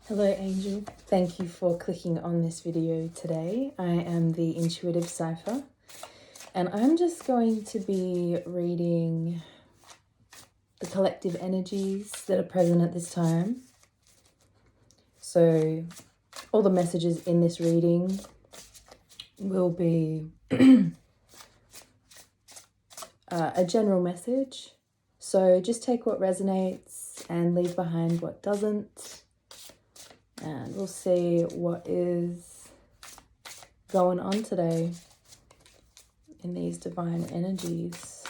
Hello Angel, thank you for clicking on this video today. I am the Intuitive Cipher and I'm just going to be reading the collective energies that are present at this time. So all the messages in this reading will be a general message. So just take what resonates and leave behind what doesn't. And we'll see what is going on today in these divine energies.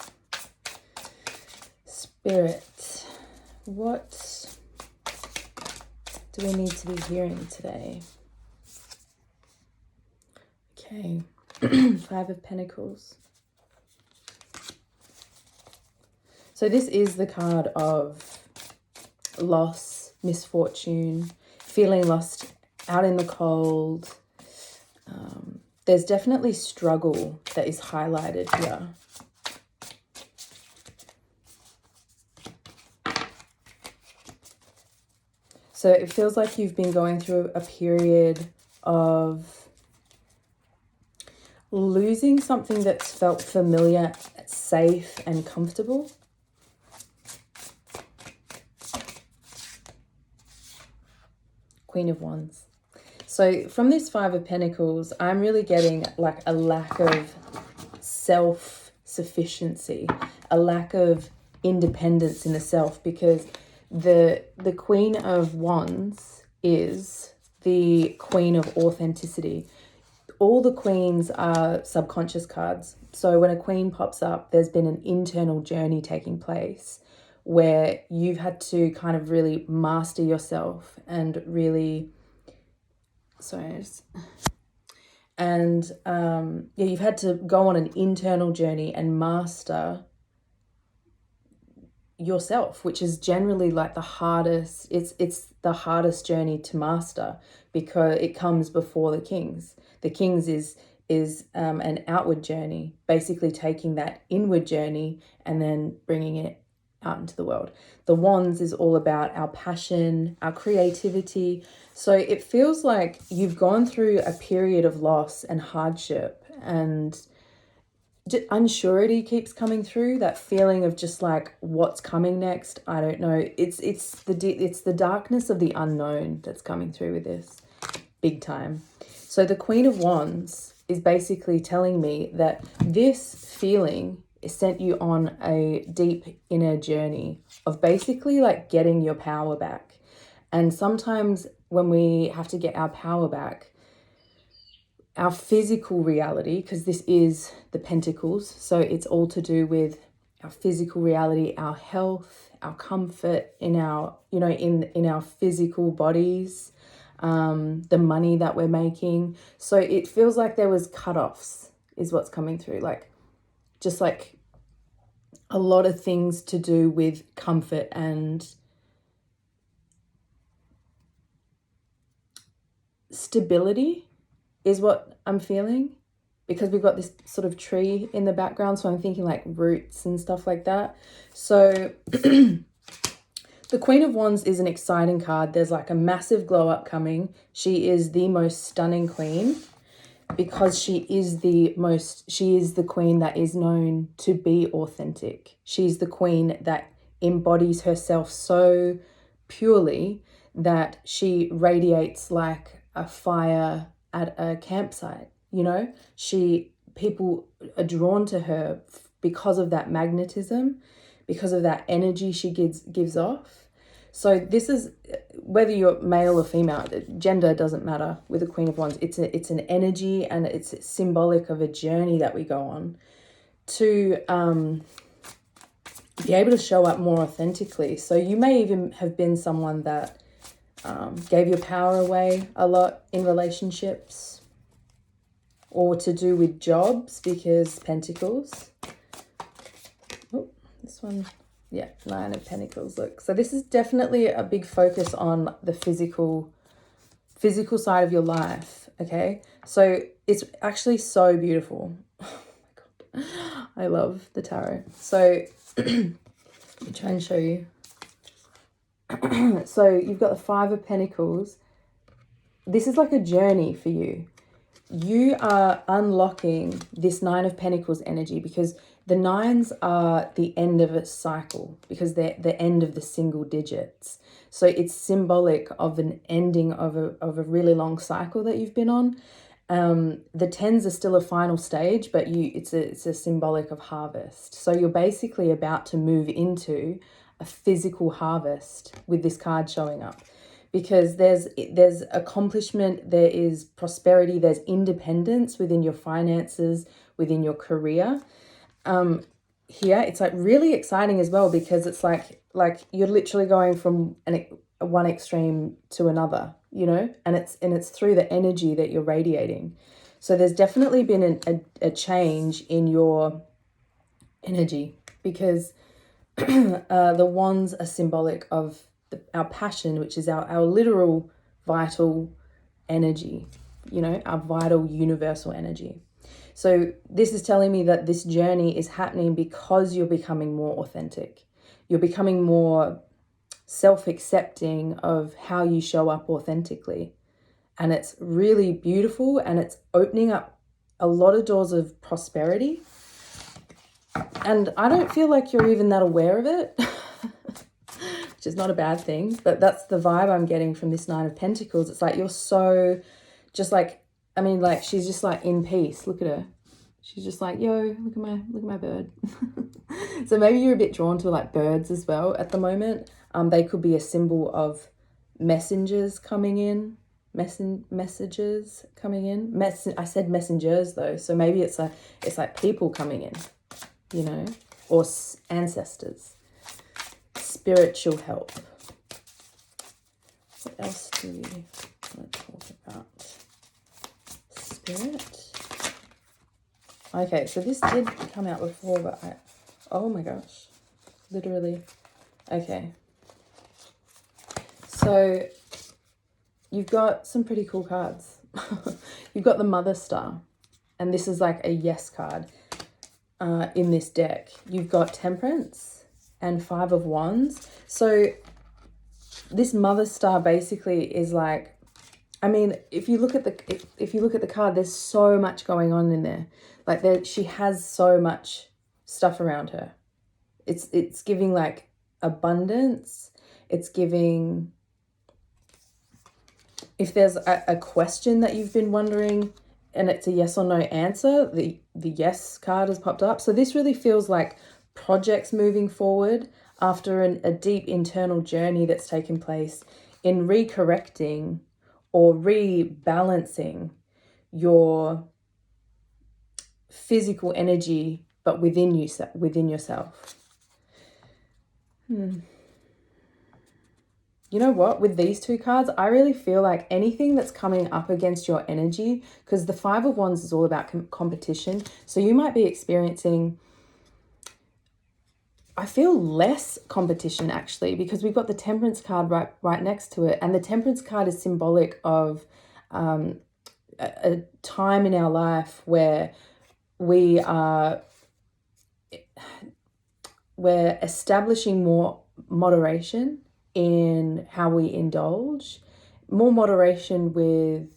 Spirit, what do we need to be hearing today? Okay, Five of Pentacles. So this is the card of loss, misfortune, feeling lost out in the cold. There's definitely struggle that is highlighted here. So it feels like you've been going through a period of losing something that's felt familiar, safe, and comfortable. Queen of Wands. So from this Five of Pentacles, I'm really getting like a lack of self-sufficiency, a lack of independence in the self, because the Queen of Wands is the Queen of authenticity. All the queens are subconscious cards. So when a queen pops up, there's been an internal journey taking place where you've had to kind of really master yourself and really, you've had to go on an internal journey and master yourself, which is generally like the hardest. It's the hardest journey to master because it comes before the Kings. The Kings is an outward journey, basically taking that inward journey and then bringing it out into the world. The Wands is all about our passion, our creativity. So it feels like you've gone through a period of loss and hardship, and unsurety keeps coming through. That feeling of just like, what's coming next? I don't know. It's the darkness of the unknown that's coming through with this, big time. So the Queen of Wands is basically telling me that this feeling sent you on a deep inner journey of basically like getting your power back. And sometimes when we have to get our power back, our physical reality, because this is the Pentacles, so it's all to do with our physical reality, our health, our comfort in our, in our physical bodies, the money that we're making. So it feels like there was cutoffs is what's coming through, like just like a lot of things to do with comfort and stability is what I'm feeling, because we've got this sort of tree in the background. So I'm thinking like roots and stuff like that. So the Queen of Wands is an exciting card. There's like a massive glow up coming. She is the most stunning queen because she is the queen that is known to be authentic. She's the queen that embodies herself so purely that she radiates like a fire at a campsite. People are drawn to her because of that magnetism, because of that energy she gives off. So this is, whether you're male or female, gender doesn't matter with the Queen of Wands. It's an energy, and it's symbolic of a journey that we go on to be able to show up more authentically. So you may even have been someone that gave your power away a lot in relationships, or to do with jobs, because Pentacles. Oh, this one. Yeah, Nine of Pentacles. Look, so this is definitely a big focus on the physical side of your life. Okay, so it's actually so beautiful. Oh my god, I love the tarot. So let me try and show you. So you've got the Five of Pentacles, this is like a journey for you. You are unlocking this Nine of Pentacles energy, because the nines are the end of a cycle, because they're the end of the single digits. So it's symbolic of an ending of a really long cycle that you've been on. The tens are still a final stage, but it's a symbolic of harvest. So you're basically about to move into a physical harvest with this card showing up, because there's accomplishment, there is prosperity, there's independence within your finances, within your career. Here it's like really exciting as well, because it's like you're literally going from one extreme to another, you know, and it's through the energy that you're radiating. So there's definitely been a change in your energy, because the wands are symbolic of our passion, which is our literal vital energy, you know, our vital universal energy. So this is telling me that this journey is happening because you're becoming more authentic. You're becoming more self-accepting of how you show up authentically. And it's really beautiful, and it's opening up a lot of doors of prosperity. And I don't feel like you're even that aware of it, which is not a bad thing, but that's the vibe I'm getting from this Nine of Pentacles. It's like you're so just like, I mean, like, she's just like in peace. Look at her. She's just like, yo, look at my bird. So maybe you're a bit drawn to like birds as well at the moment. They could be a symbol of messengers coming in, messages coming in. I said messengers though, so maybe it's like people coming in, you know, or ancestors, spiritual help. What else do we want to talk about? Spirit. Okay, so this did come out before, but oh my gosh, literally. Okay. So you've got some pretty cool cards. You've got the Mother Star, and this is like a yes card in this deck. You've got Temperance and Five of Wands. So this Mother Star basically is like, I mean, if you look at the card, there's so much going on in there. Like she has so much stuff around her. It's giving like abundance. It's giving, if there's a question that you've been wondering and it's a yes or no answer, the yes card has popped up. So this really feels like projects moving forward after a deep internal journey that's taken place in recorrecting or rebalancing your physical energy, but within yourself. You know what? With these two cards, I really feel like anything that's coming up against your energy, because the Five of Wands is all about competition. So you might be experiencing, I feel, less competition actually, because we've got the Temperance card right next to it. And the Temperance card is symbolic of a time in our life where we're establishing more moderation in how we indulge, more moderation with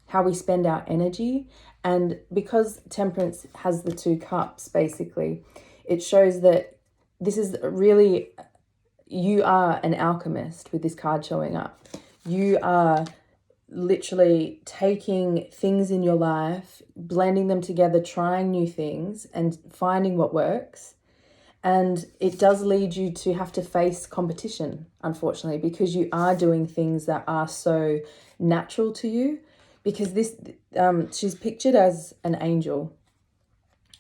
how we spend our energy. And because Temperance has the two cups, basically, it shows that this is really, you are an alchemist with this card showing up. You are literally taking things in your life, blending them together, trying new things and finding what works. And it does lead you to have to face competition, unfortunately, because you are doing things that are so natural to you. Because this, she's pictured as an angel,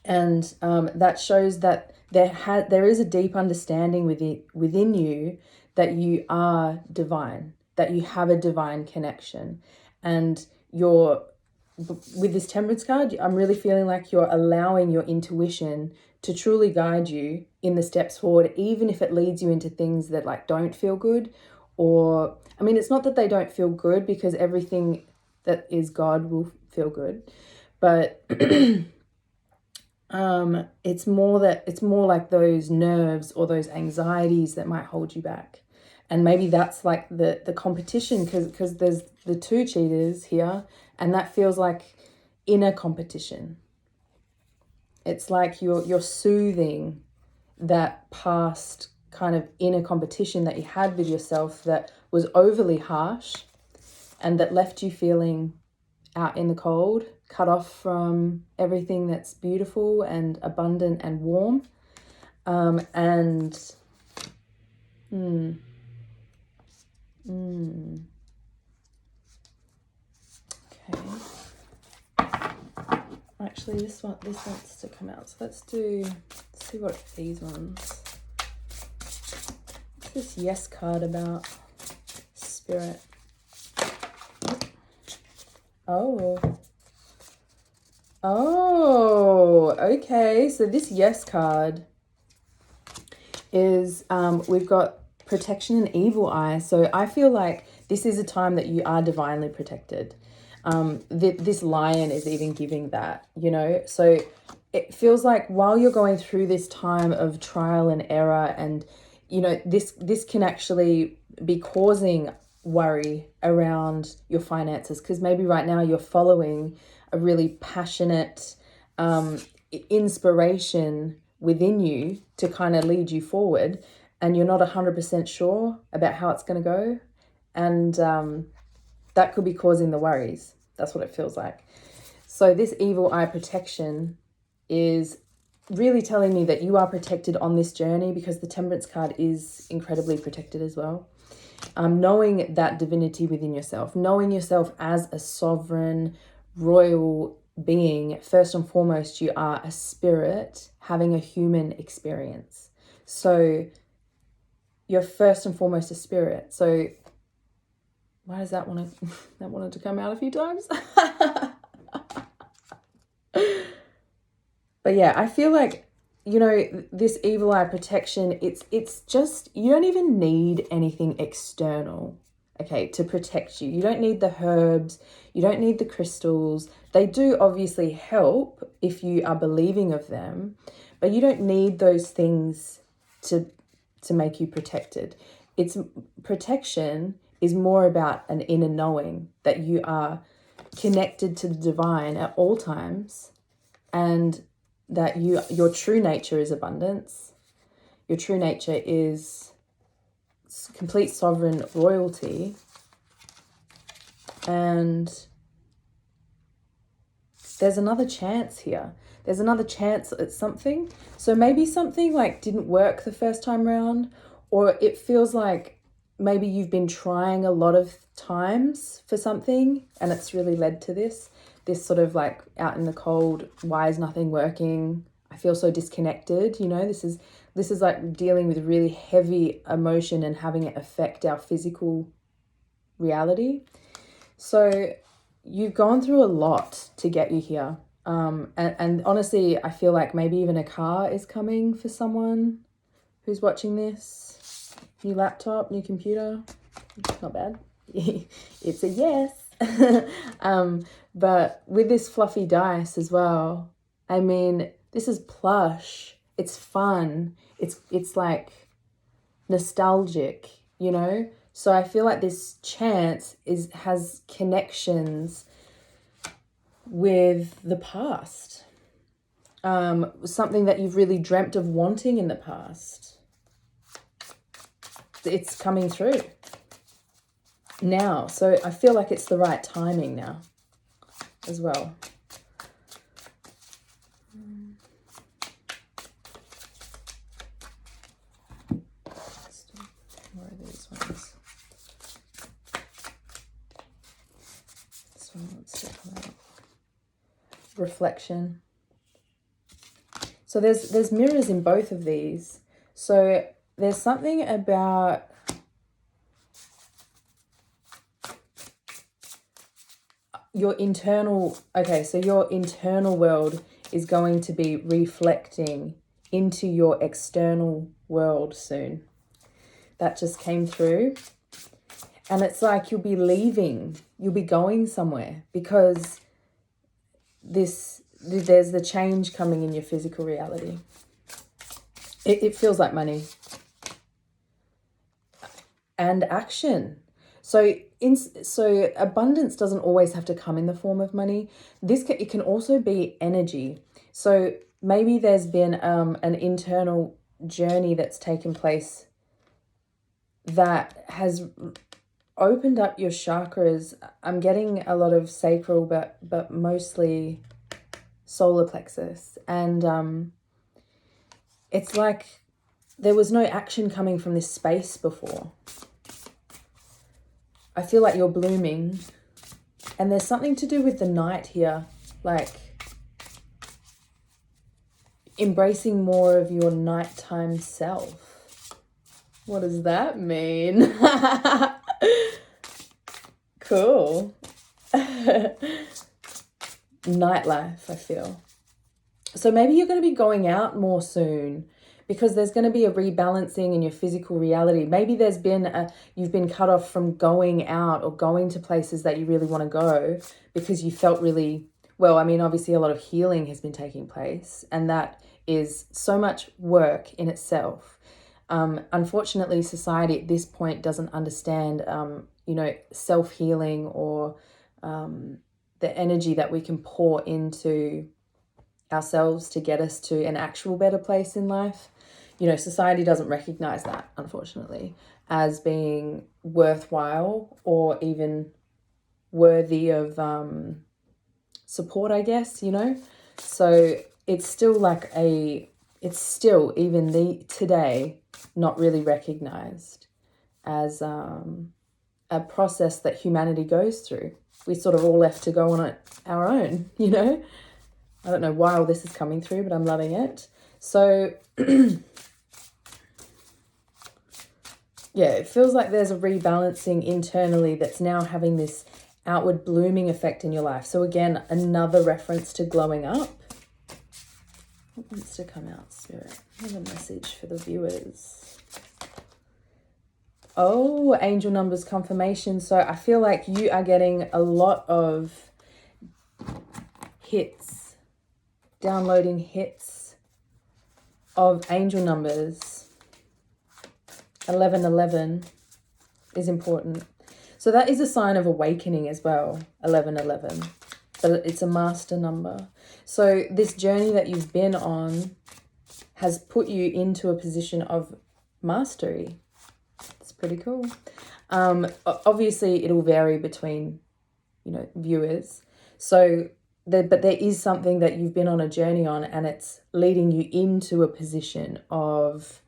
and that shows that there is a deep understanding within you that you are divine, that you have a divine connection, and with this Temperance card, I'm really feeling like you're allowing your intuition to truly guide you in the steps forward, even if it leads you into things that like don't feel good. Or, I mean, it's not that they don't feel good, because everything that is God will feel good, but it's more like those nerves or those anxieties that might hold you back. And maybe that's like the competition, because there's the two cheaters here, and that feels like inner competition. It's like you're soothing that past kind of inner competition that you had with yourself that was overly harsh and that left you feeling out in the cold, cut off from everything that's beautiful and abundant and warm. Okay. Actually, this wants to come out. So let's see what these ones. What's this yes card about? Spirit. Oh, okay. So this yes card is, we've got protection and evil eye. So I feel like this is a time that you are divinely protected. This lion is even giving that, you know. So it feels like while you're going through this time of trial and error, and you know, this can actually be causing worry around your finances, because maybe right now you're following a really passionate inspiration within you to kind of lead you forward, and you're not 100% sure about how it's going to go, and that could be causing the worries. That's what it feels like. So this evil eye protection is really telling me that you are protected on this journey, because the Temperance card is incredibly protected as well. Knowing that divinity within yourself, knowing yourself as a sovereign, royal being. First and foremost, you are a spirit having a human experience. So you're first and foremost a spirit. So why does that wanted to come out a few times? But yeah, I feel like, you know, this evil eye protection, it's just, you don't even need anything external, okay, to protect you. You don't need the herbs, you don't need the crystals. They do obviously help if you are believing of them, but you don't need those things to make you protected. It's protection is more about an inner knowing that you are connected to the divine at all times, and that your true nature is abundance. Your true nature is complete sovereign royalty. And there's another chance here. There's another chance at something. So maybe something like didn't work the first time around, or it feels like maybe you've been trying a lot of times for something and it's really led to this sort of like out in the cold, why is nothing working? I feel so disconnected, you know. This is like dealing with really heavy emotion and having it affect our physical reality. So you've gone through a lot to get you here. And honestly, I feel like maybe even a car is coming for someone who's watching this. New laptop, new computer, not bad. It's a yes. But with this fluffy dice as well, I mean, this is plush, it's fun, it's like nostalgic, you know. So I feel like this chance has connections with the past, something that you've really dreamt of wanting in the past. It's coming through now. So I feel like it's the right timing now as well. Let's do more of these ones. This one wants to come out. Reflection. So there's mirrors in both of these. So there's something about your internal, okay, so your internal world is going to be reflecting into your external world soon. That just came through. And it's like you'll be leaving, you'll be going somewhere, because there's the change coming in your physical reality. It feels like money. and action. So abundance doesn't always have to come in the form of money. It can also be energy. So maybe there's been an internal journey that's taken place that has opened up your chakras. I'm getting a lot of sacral, but mostly solar plexus. And it's like there was no action coming from this space before. I feel like you're blooming, and there's something to do with the night here, like embracing more of your nighttime self. What does that mean? Cool. Nightlife, I feel. So maybe you're going to be going out more soon, because there's going to be a rebalancing in your physical reality. Maybe you've been cut off from going out or going to places that you really want to go because you felt really, well, I mean, obviously a lot of healing has been taking place, and that is so much work in itself. Unfortunately, society at this point doesn't understand, self-healing or the energy that we can pour into ourselves to get us to an actual better place in life. Society doesn't recognize that, unfortunately, as being worthwhile or even worthy of support, I guess, So it's still even today not really recognized as a process that humanity goes through. We sort of all left to go on it our own, I don't know why all this is coming through, but I'm loving it. So yeah, it feels like there's a rebalancing internally that's now having this outward blooming effect in your life. So again, another reference to glowing up. What wants to come out, Spirit? What a message for the viewers. Oh, angel numbers confirmation. So I feel like you are getting a lot of hits, downloading hits of angel numbers. 1111 is important. So that is a sign of awakening as well, 1111. But it's a master number. So this journey that you've been on has put you into a position of mastery. It's pretty cool. Obviously, it'll vary between, viewers. So, but there is something that you've been on a journey on, and it's leading you into a position of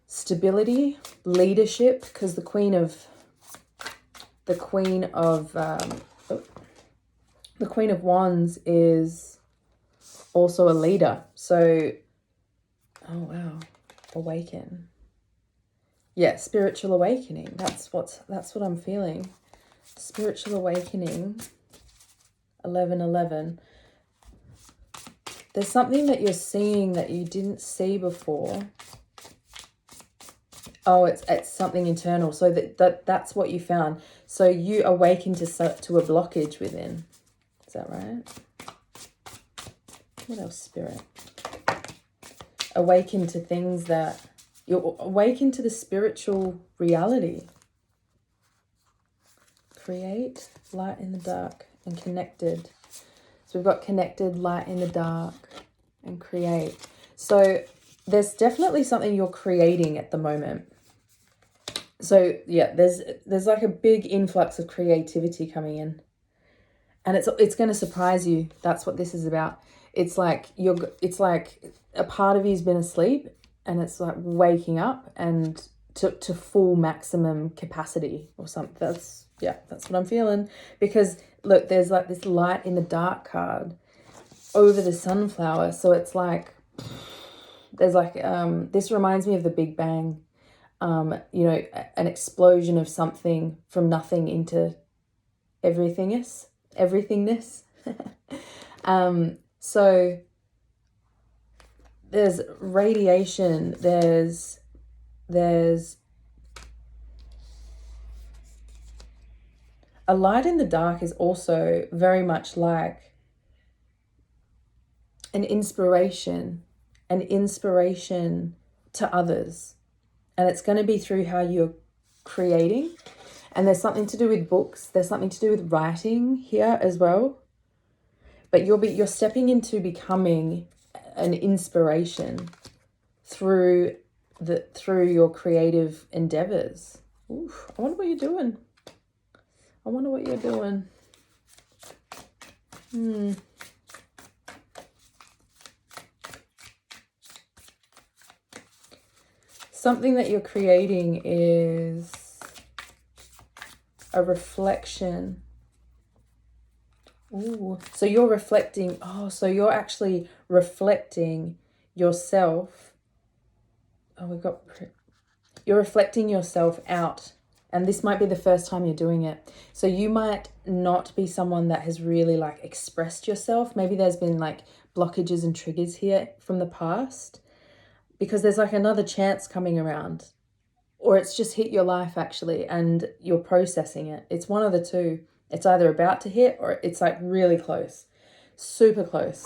stability, leadership, because the Queen of Wands is also a leader. So, oh wow, awaken. Yeah, spiritual awakening. That's what I'm feeling. Spiritual awakening. 1111. There's something that you're seeing that you didn't see before. Oh, it's something internal. So that's what you found. So you awaken to a blockage within. Is that right? What else, Spirit? Awaken to things that you're awaken to the spiritual reality. Create, light in the dark, and connected. So we've got connected, light in the dark, and create. So there's definitely something you're creating at the moment. So yeah, there's like a big influx of creativity coming in, and it's going to surprise you. That's what this is about. It's like a part of you's been asleep, and it's like waking up and to full maximum capacity or something. That's what I'm feeling. Because look, there's like this light in the dark card over the sunflower. So it's like there's like this reminds me of the Big Bang. An explosion of something from nothing into everythingness. So there's radiation, there's a light in the dark is also very much like an inspiration to others. And it's going to be through how you're creating. And there's something to do with books. There's something to do with writing here as well. But you're stepping into becoming an inspiration through your creative endeavors. Oof, I wonder what you're doing. I wonder what you're doing. Something that you're creating is a reflection. Ooh, so you're reflecting. Oh, so you're actually reflecting yourself. Oh, you're reflecting yourself out. And this might be the first time you're doing it. So you might not be someone that has really like expressed yourself. Maybe there's been like blockages and triggers here from the past, because there's like another chance coming around, or it's just hit your life actually and you're processing it. It's one of the two. It's either about to hit or it's like really close, super close.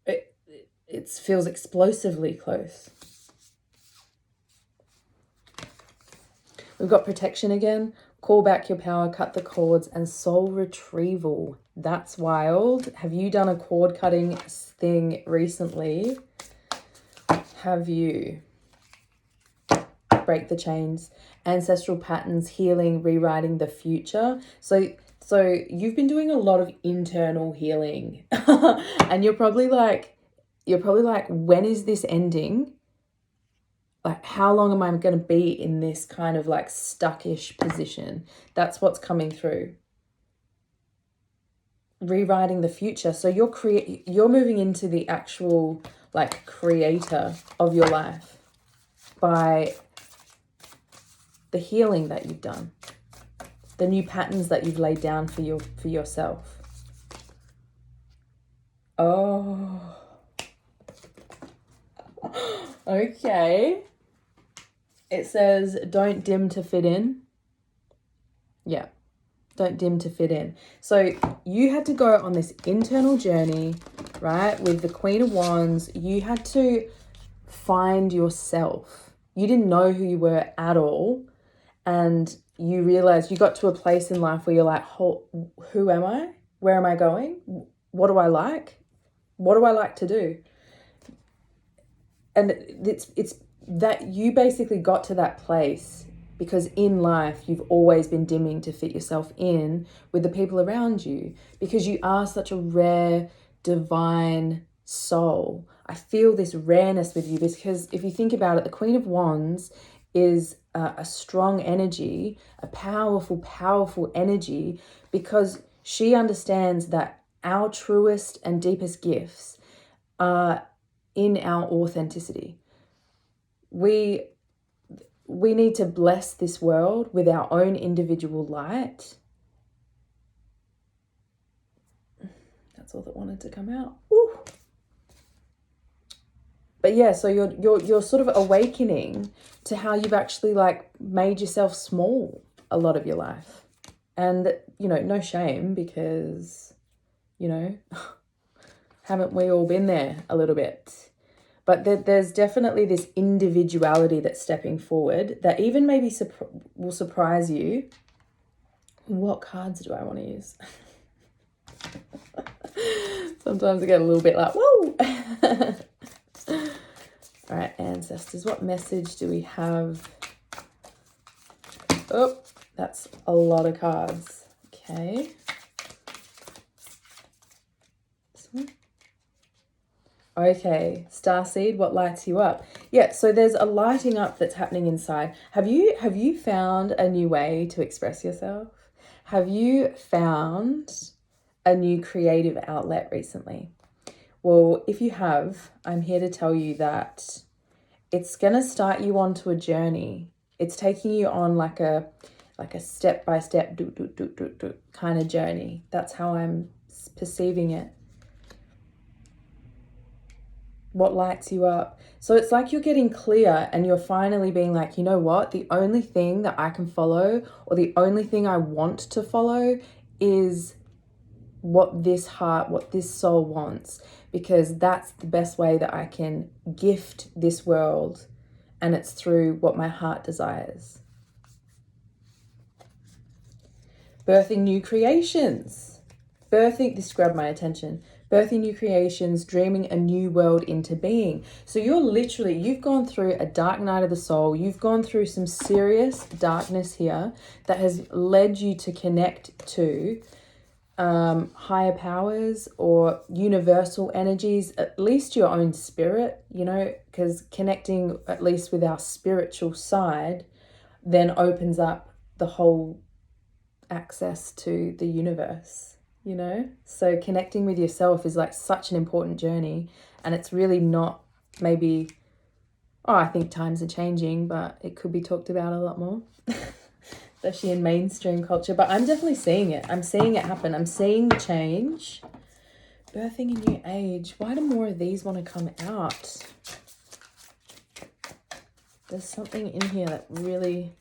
It feels explosively close. We've got protection again, call back your power, cut the cords, and soul retrieval. That's wild. Have you done a cord cutting thing recently? Have you? Break the chains, ancestral patterns, healing, rewriting the future. So you've been doing a lot of internal healing and you're probably like, when is this ending? Like, how long am I going to be in this kind of like stuckish position? That's what's coming through. Rewriting the future. So you're moving into the actual like creator of your life by the healing that you've done, the new patterns that you've laid down for yourself. Oh, okay. It says, don't dim to fit in. Yeah, don't dim to fit in. So you had to go on this internal journey, right? With the Queen of Wands, you had to find yourself. You didn't know who you were at all. And you realized you got to a place in life where you're like, who am I? Where am I going? What do I like? What do I like to do? And it's that you basically got to that place because in life you've always been dimming to fit yourself in with the people around you, because you are such a rare, divine soul. I feel this rareness with you because if you think about it, the Queen of Wands is a strong energy, a powerful energy, because she understands that our truest and deepest gifts are in our authenticity. We need to bless this world with our own individual light. That's all that wanted to come out. Ooh. But yeah, so you're sort of awakening to how you've actually like made yourself small a lot of your life. And, you know, no shame, because, you know, haven't we all been there a little bit? But there's definitely this individuality that's stepping forward that even maybe will surprise you. What cards do I want to use? Sometimes I get a little bit like, whoa. All right, ancestors, what message do we have? Oh, that's a lot of cards. Okay. This one. Okay, Starseed, what lights you up? Yeah, so there's a lighting up that's happening inside. Have you found a new way to express yourself? Have you found a new creative outlet recently? Well, if you have, I'm here to tell you that it's going to start you onto a journey. It's taking you on like a step-by-step kind of journey. That's how I'm perceiving it. What lights you up? So it's like you're getting clear and you're finally being like, you know what? The only thing that I can follow, or the only thing I want to follow, is what this heart, what this soul wants, because that's the best way that I can gift this world and it's through what my heart desires. Birthing new creations. This grabbed my attention. Birthing new creations, dreaming a new world into being. So you've gone through a dark night of the soul. You've gone through some serious darkness here that has led you to connect to higher powers or universal energies, at least your own spirit, because connecting at least with our spiritual side then opens up the whole access to the universe, so connecting with yourself is like such an important journey, and it's really not maybe, I think times are changing, but it could be talked about a lot more especially in mainstream culture. But I'm definitely seeing it. I'm seeing it happen. I'm seeing the change. Birthing a new age. Why do more of these want to come out? There's something in here that really...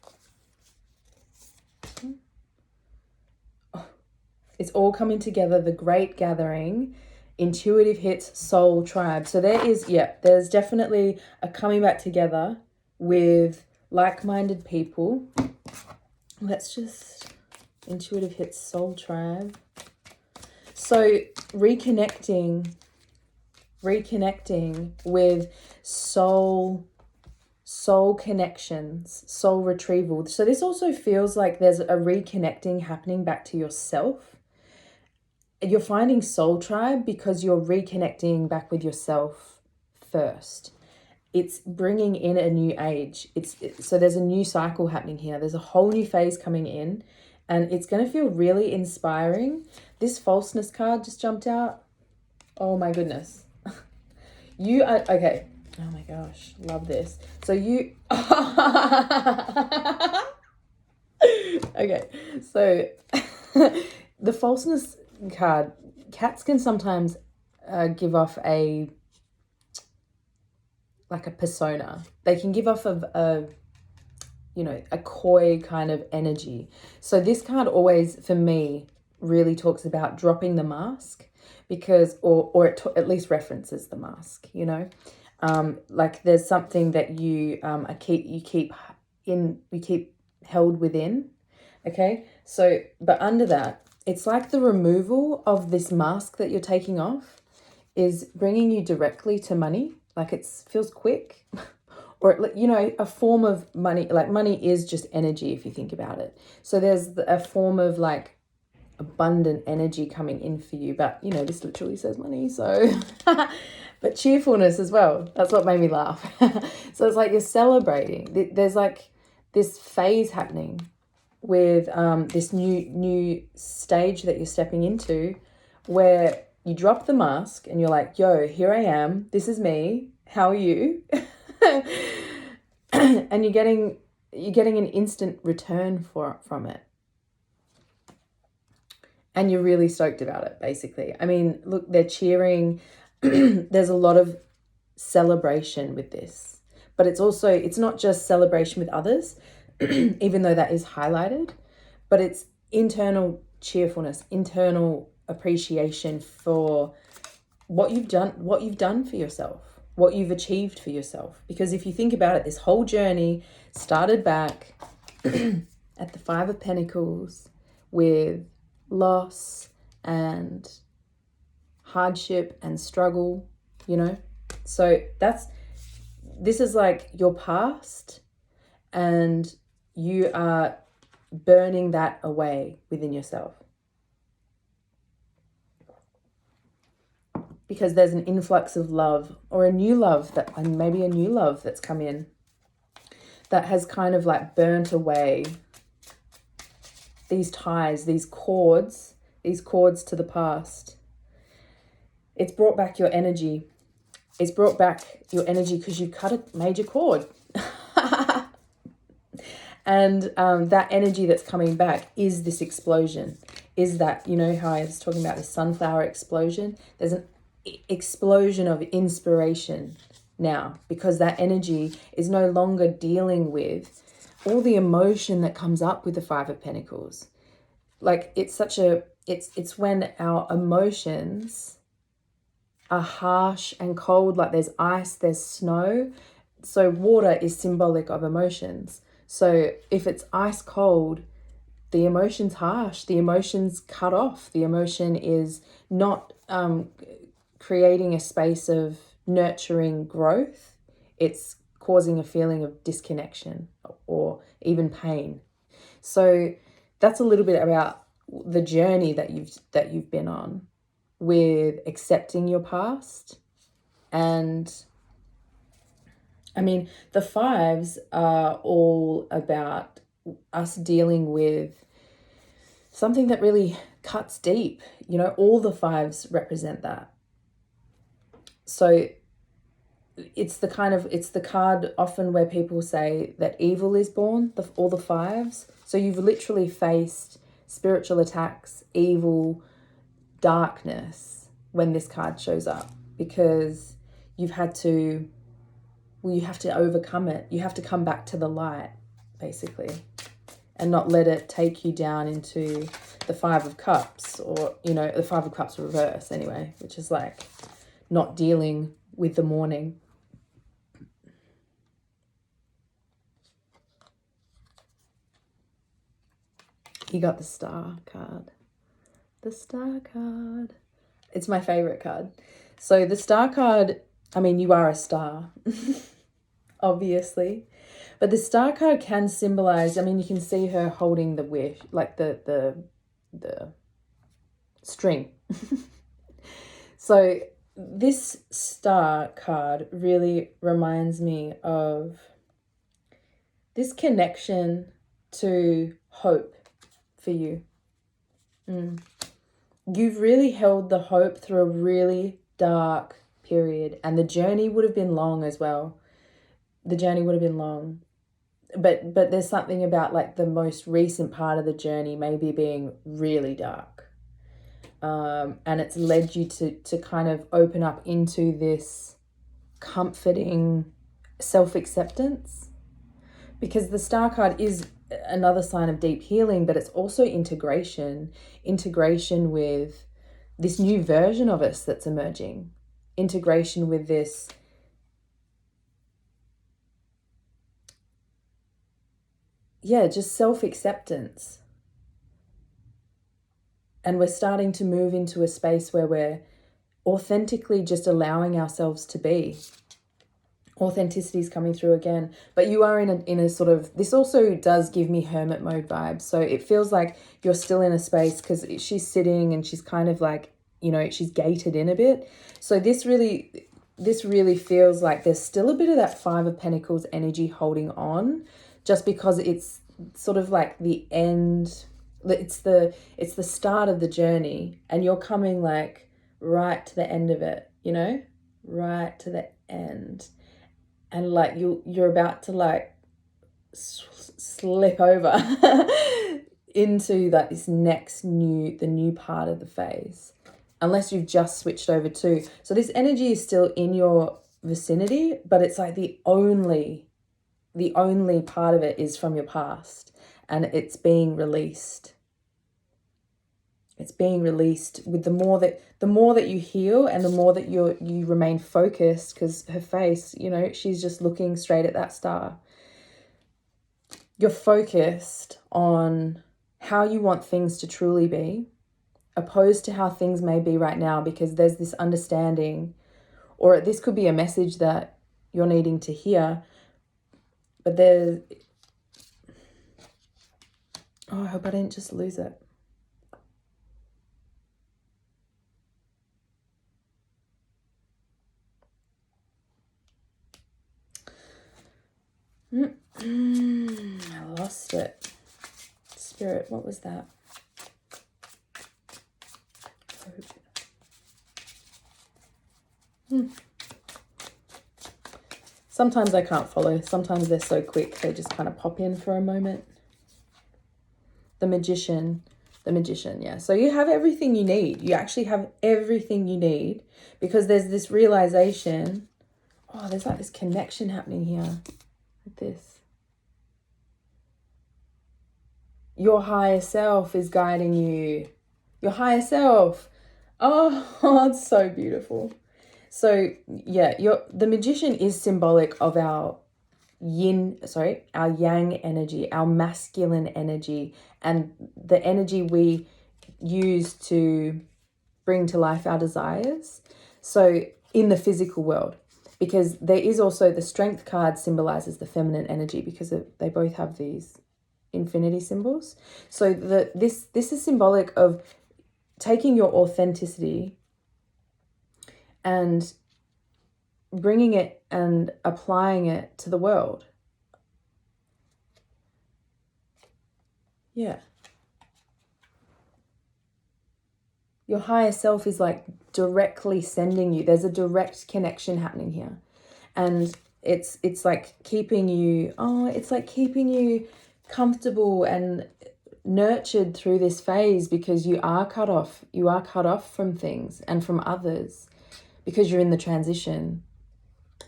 It's all coming together. The Great Gathering, intuitive hits, soul tribe. So there's definitely a coming back together with like-minded people. Let's just, intuitive hits, soul tribe. So reconnecting with soul connections, soul retrieval. So this also feels like there's a reconnecting happening back to yourself. You're finding soul tribe because you're reconnecting back with yourself first. It's bringing in a new age. So there's a new cycle happening here. There's a whole new phase coming in, and it's going to feel really inspiring. This falseness card just jumped out. Oh my goodness. You are, okay. Oh my gosh, love this. So you, okay, so the falseness card, cats can sometimes give off a persona. They can give off a coy kind of energy. So this card always, for me, really talks about dropping the mask, because, or it at least references the mask, like there's something that you keep held within. Okay. So, but under that, it's like the removal of this mask that you're taking off is bringing you directly to money. Like it feels quick, or, a form of money. Like money is just energy if you think about it. So there's a form of like abundant energy coming in for you. But, this literally says money. So, but cheerfulness as well. That's what made me laugh. So it's like you're celebrating. There's like this phase happening with this new stage that you're stepping into, where you drop the mask and you're like, yo, here I am. This is me. How are you? And you're getting an instant return from it. And you're really stoked about it, basically. I mean, look, they're cheering. There's a lot of celebration with this. But it's not just celebration with others, even though that is highlighted, but it's internal cheerfulness, internal appreciation for what you've done for yourself, what you've achieved for yourself. Because if you think about it, this whole journey started back at the 5 of Pentacles with loss and hardship and struggle, So this is like your past, and you are burning that away within yourself. Because there's an influx of love, or a new love that's come in that has kind of like burnt away these ties, these cords to the past. It's brought back your energy. It's brought back your energy because you cut a major cord. And that energy that's coming back is this explosion. Is that, how I was talking about the sunflower explosion? There's an explosion of inspiration now, because that energy is no longer dealing with all the emotion that comes up with the 5 of Pentacles. Like it's when our emotions are harsh and cold, like there's ice, there's snow. So water is symbolic of emotions. So if it's ice cold, the emotion's harsh, the emotion's cut off, the emotion is not creating a space of nurturing growth. It's causing a feeling of disconnection or even pain. So that's a little bit about the journey that you've been on with accepting your past. And I mean, the fives are all about us dealing with something that really cuts deep. You know, all the fives represent that. So it's the card often where people say that evil is born, all the fives. So you've literally faced spiritual attacks, evil, darkness when this card shows up, because you have to overcome it. You have to come back to the light, basically, and not let it take you down into the Five of Cups, or, you know, the Five of Cups reverse anyway, which is like not dealing with the mourning. You got the Star card. The Star card. It's my favorite card. So the Star card, I mean, you are a star, obviously. But the Star card can symbolize, I mean, you can see her holding the wish, like the string. So this Star card really reminds me of this connection to hope for you. You've really held the hope through a really dark period, and the journey would have been long as well. The journey would have been long. But there's something about like the most recent part of the journey maybe being really dark. And it's led you to kind of open up into this comforting self-acceptance. Because the Star card is another sign of deep healing, but it's also integration with this new version of us that's emerging, integration with this just self-acceptance. And we're starting to move into a space where we're authentically just allowing ourselves to be. Authenticity is coming through again. But you are in a sort of, this also does give me hermit mode vibes. So it feels like you're still in a space, because she's sitting and she's kind of like, you know, she's gated in a bit. So this really feels like there's still a bit of that Five of Pentacles energy holding on, just because it's sort of like the end. It's the start of the journey, and you're coming like right to the end of it, you know, right to the end. And like you're about to like slip over into like this next the new part of the phase, unless you've just switched over too. So this energy is still in your vicinity, but it's like the only part of it is from your past, and it's being released. It's being released with the more that you heal, and the more that you remain focused, because her face, you know, she's just looking straight at that star. You're focused on how you want things to truly be, opposed to how things may be right now, because there's this understanding, or this could be a message that you're needing to hear, but there's, I hope I didn't just lose it. I lost it. Spirit, what was that? Sometimes I can't follow. Sometimes they're so quick, they just kind of pop in for a moment. The magician, yeah. So you have everything you need. You actually have everything you need, because there's this realization. Oh, there's like this connection happening here. This. Your higher self is guiding you. Your higher self. Oh, it's so beautiful. So yeah, the magician is symbolic of our our yang energy, our masculine energy, and the energy we use to bring to life our desires. So in the physical world, because there is also the strength card symbolizes the feminine energy, because they both have these infinity symbols. So this is symbolic of taking your authenticity and bringing it and applying it to the world. Yeah. Your higher self is like directly sending you. There's a direct connection happening here. And it's like keeping you, it's like keeping you comfortable and nurtured through this phase, because you are cut off. You are cut off from things and from others because you're in the transition.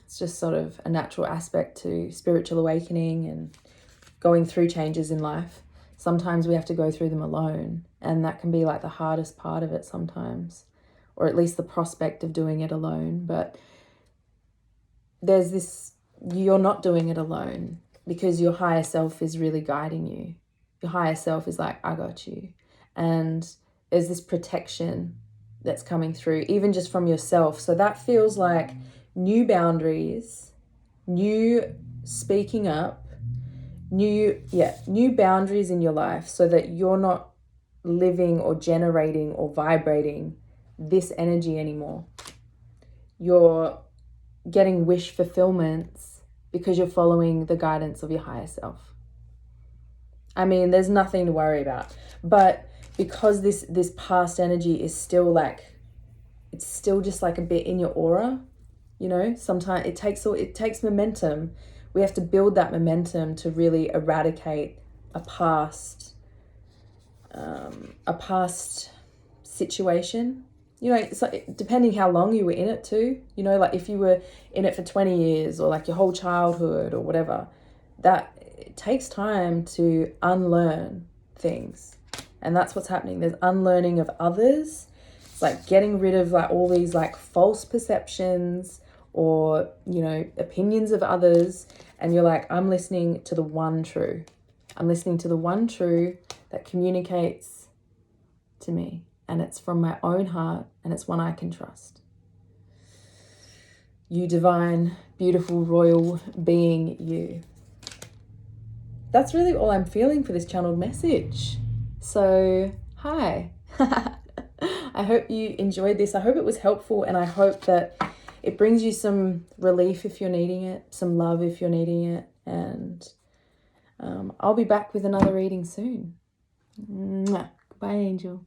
It's just sort of a natural aspect to spiritual awakening and going through changes in life. Sometimes we have to go through them alone, and that can be like the hardest part of it sometimes, or at least the prospect of doing it alone. But there's this, you're not doing it alone, because your higher self is really guiding you. Your higher self is like, I got you. And there's this protection that's coming through, even just from yourself. So that feels like new boundaries, new speaking up, new boundaries in your life, so that you're not living or generating or vibrating this energy anymore. You're getting wish fulfillments because you're following the guidance of your higher self. I mean, there's nothing to worry about, but because this past energy is still like, it's still just like a bit in your aura, you know, sometimes it takes momentum. We have to build that momentum to really eradicate a past situation. You know, it's like, depending how long you were in it too, you know, like if you were in it for 20 years or like your whole childhood or whatever, that it takes time to unlearn things. And that's what's happening. There's unlearning of others. It's like getting rid of like all these like false perceptions or, you know, opinions of others. And you're like, I'm listening to the one true. I'm listening to the one true that communicates to me. And it's from my own heart, and it's one I can trust. You divine, beautiful, royal being, you. That's really all I'm feeling for this channeled message. So, hi. I hope you enjoyed this. I hope it was helpful, and I hope that it brings you some relief if you're needing it, some love if you're needing it, and I'll be back with another reading soon. Mwah. Bye, Angel.